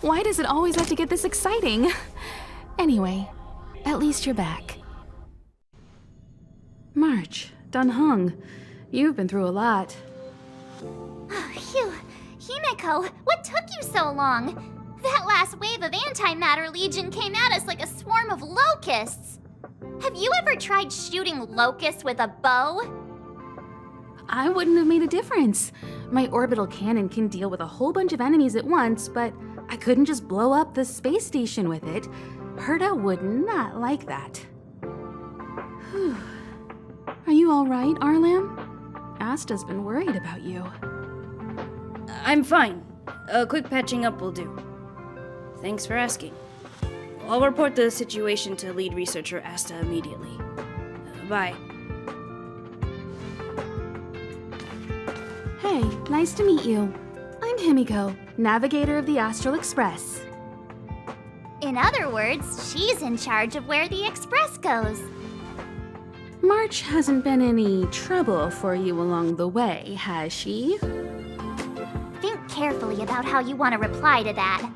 Why does it always have to get this exciting? Anyway, at least you're back. March, Dunhung, you've been through a lot. Phew. Himeko, what took you so long? That last wave of antimatter legion came at us like a swarm of locusts. Have you ever tried shooting locusts with a bow? I wouldn't have made a difference. My orbital cannon can deal with a whole bunch of enemies at once, but I couldn't just blow up the space station with it. Herta would not like that. Whew. Are you all right, Arlan? Asta's been worried about you. I'm fine. A quick patching up will do. Thanks for asking. I'll report the situation to lead researcher Asta immediately. Bye. Hey, nice to meet you. I'm Himeko, navigator of the Astral Express. In other words, she's in charge of where the express goes. March hasn't been any trouble for you along the way, has she? Think carefully about how you want to reply to that.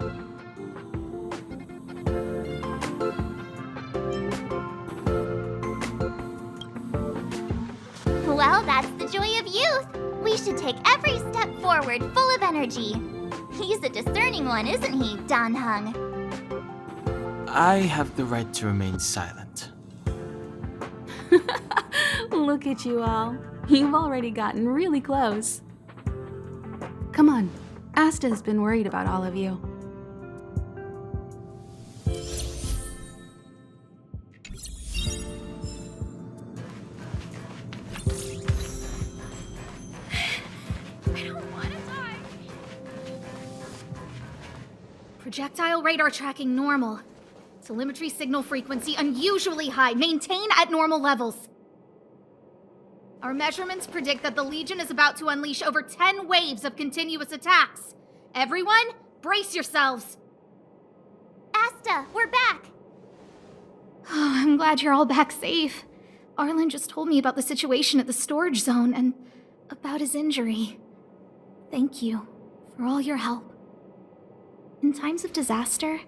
Well, that's the joy of youth. We should take every step forward full of energy. He's a discerning one, isn't he, Dunhung? I have the right to remain silent. Look at you all. You've already gotten really close. Come on. Asta's been worried about all of you. Projectile radar tracking normal. Telemetry signal frequency unusually high. Maintain at normal levels. Our measurements predict that the Legion is about to unleash over 10 waves of continuous attacks. Everyone, brace yourselves. Asta, we're back. Oh, I'm glad you're all back safe. Arlan just told me about the situation at the storage zone and about his injury. Thank you for all your help. In times of disaster,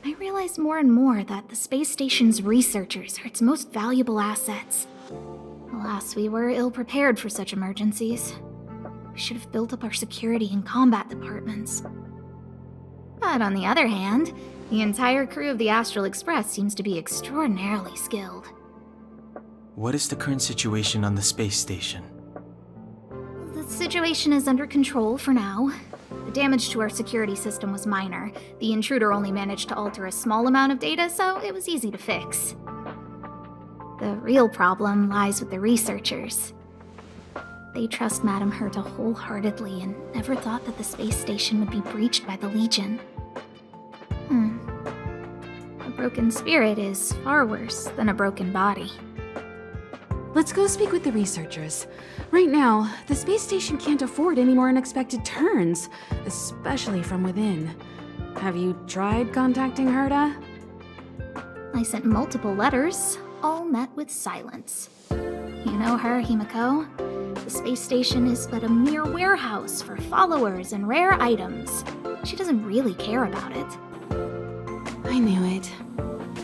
I realize more and more that the space station's researchers are its most valuable assets. Alas, we were ill-prepared for such emergencies. We should have built up our security and combat departments. But on the other hand, the entire crew of the Astral Express seems to be extraordinarily skilled. What is the current situation on the space station? The situation is under control for now. The damage to our security system was minor. The intruder only managed to alter a small amount of data, so it was easy to fix. The real problem lies with the researchers. They trust Madame Herta wholeheartedly and never thought that the space station would be breached by the Legion. A broken spirit is far worse than a broken body. Let's go speak with the researchers. Right now, the space station can't afford any more unexpected turns, especially from within. Have you tried contacting Herta? I sent multiple letters, all met with silence. You know her, Himeko. The space station is but a mere warehouse for followers and rare items. She doesn't really care about it. I knew it.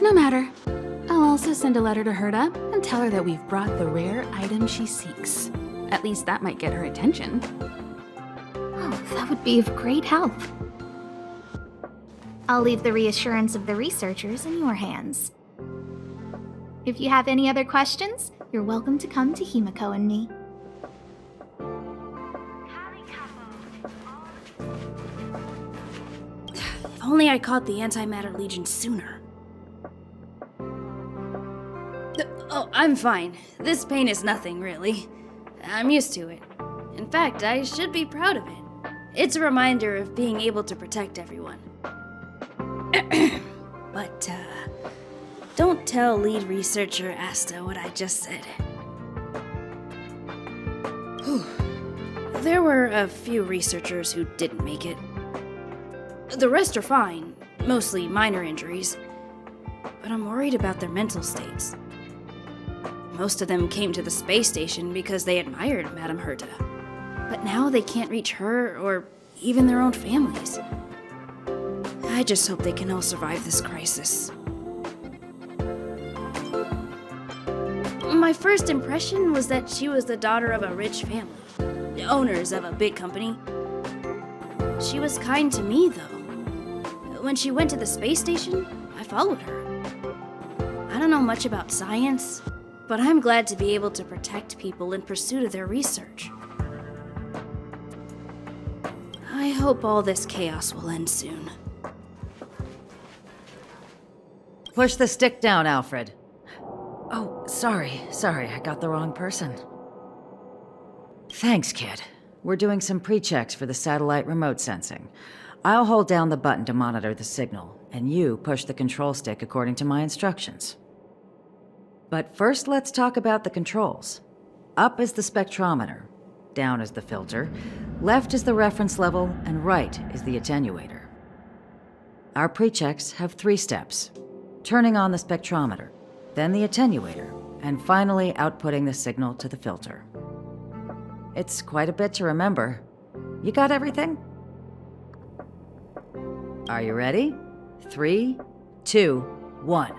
No matter. I'll also send a letter to Herta and tell her that we've brought the rare item she seeks. At least that might get her attention. Oh, that would be of great help. I'll leave the reassurance of the researchers in your hands. If you have any other questions, you're welcome to come to Himeko and me. If only I caught the Antimatter Legion sooner. Oh, I'm fine. This pain is nothing, really. I'm used to it. In fact, I should be proud of it. It's a reminder of being able to protect everyone. But, don't tell lead researcher Asta what I just said. Whew. There were a few researchers who didn't make it. The rest are fine, mostly minor injuries. But I'm worried about their mental states. Most of them came to the space station because they admired Madame Herta. But now they can't reach her or even their own families. I just hope they can all survive this crisis. My first impression was that she was the daughter of a rich family, owners of a big company. She was kind to me, though. When she went to the space station, I followed her. I don't know much about science, but I'm glad to be able to protect people in pursuit of their research. I hope all this chaos will end soon. Push the stick down, Alfred. Oh, sorry, I got the wrong person. Thanks, kid. We're doing some pre-checks for the satellite remote sensing. I'll hold down the button to monitor the signal, and you push the control stick according to my instructions. But first, let's talk about the controls. Up is the spectrometer, down is the filter, left is the reference level, and right is the attenuator. Our pre-checks have 3 steps. Turning on the spectrometer, then the attenuator, and finally outputting the signal to the filter. It's quite a bit to remember. You got everything? Are you ready? 3, 2, 1.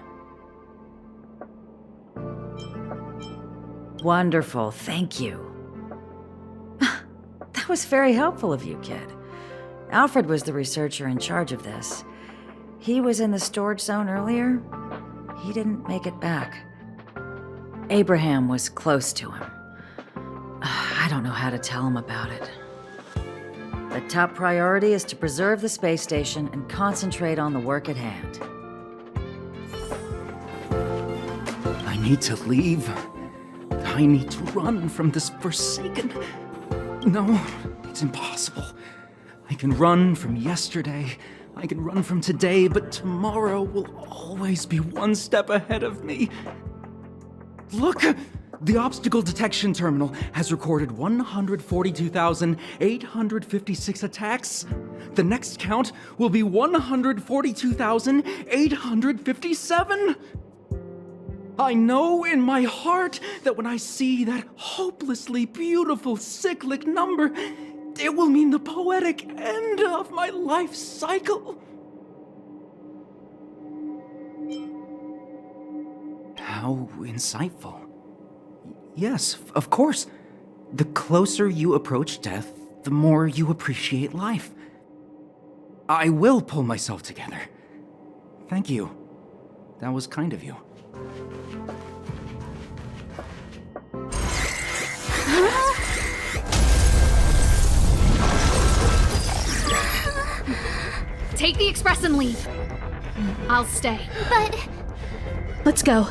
Wonderful, thank you. That was very helpful of you, kid. Alfred was the researcher in charge of this. He was in the storage zone earlier. He didn't make it back. Abraham was close to him. I don't know how to tell him about it. The top priority is to preserve the space station and concentrate on the work at hand. I need to leave. I need to run from this forsaken... No, it's impossible. I can run from yesterday, I can run from today, but tomorrow will always be one step ahead of me. Look! The obstacle detection terminal has recorded 142,856 attacks. The next count will be 142,857. I know in my heart that when I see that hopelessly beautiful cyclic number, it will mean the poetic end of my life cycle. How insightful. Yes, of course. The closer you approach death, the more you appreciate life. I will pull myself together. Thank you. That was kind of you. Take the express and leave. I'll stay. But Let's go.